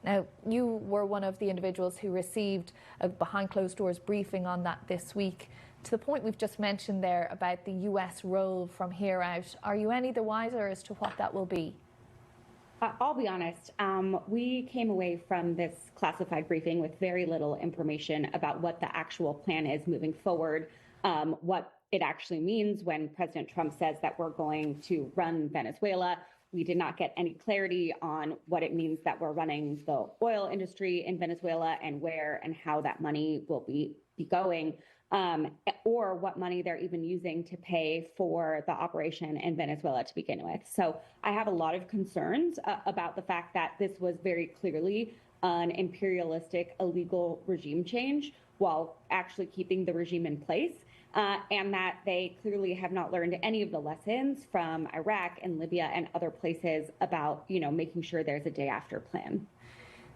Now, you were one of the individuals who received a behind closed doors briefing on that this week. To the point we've just mentioned there about the US role from here out, are you any the wiser as to what that will be? I'll be honest, we came away from this classified briefing with very little information about what the actual plan is moving forward, what it actually means when President Trump says that we're going to run Venezuela. We did not get any clarity on what it means that we're running the oil industry in Venezuela and where and how that money will be going, or what money they're even using to pay for the operation in Venezuela to begin with. So I have a lot of concerns about the fact that this was very clearly an imperialistic, illegal regime change while actually keeping the regime in place. And that they clearly have not learned any of the lessons from Iraq and Libya and other places about, making sure there's a day after plan.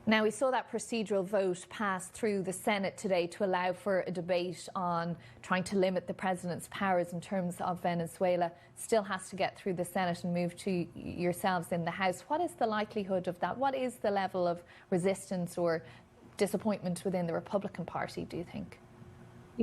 Now, we saw that procedural vote pass through the Senate today to allow for a debate on trying to limit the president's powers in terms of Venezuela. Still has to get through the Senate and move to yourselves in the House. What is the likelihood of that? What is the level of resistance or disappointment within the Republican Party, do you think?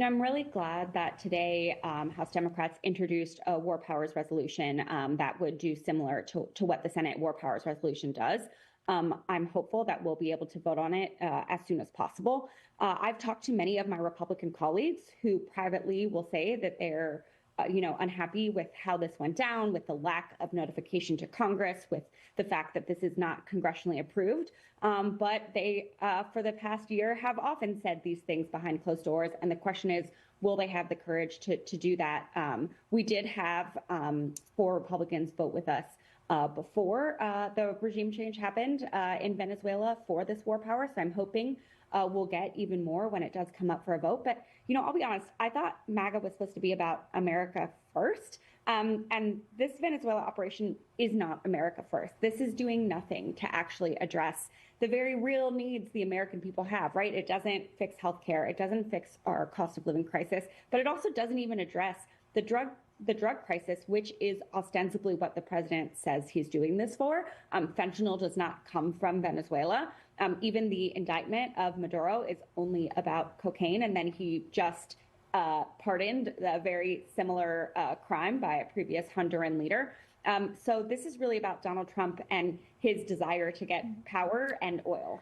I'm really glad that today House Democrats introduced a war powers resolution that would do similar to what the Senate war powers resolution does. I'm hopeful that we'll be able to vote on it as soon as possible. I've talked to many of my Republican colleagues who privately will say that they're unhappy with how this went down, with the lack of notification to Congress, with the fact that this is not congressionally approved. But they, for the past year, have often said these things behind closed doors. And the question is, will they have the courage to do that? We did have 4 Republicans vote with us before the regime change happened in Venezuela for this war power. So I'm hoping we'll get even more when it does come up for a vote. But, I'll be honest, I thought MAGA was supposed to be about America first. And this Venezuela operation is not America first. This is doing nothing to actually address the very real needs the American people have, right? It doesn't fix healthcare. It doesn't fix our cost of living crisis, but it also doesn't even address the drug crisis, which is ostensibly what the president says he's doing this for. Fentanyl does not come from Venezuela. Even the indictment of Maduro is only about cocaine, and then he just pardoned a very similar crime by a previous Honduran leader. So this is really about Donald Trump and his desire to get power and oil.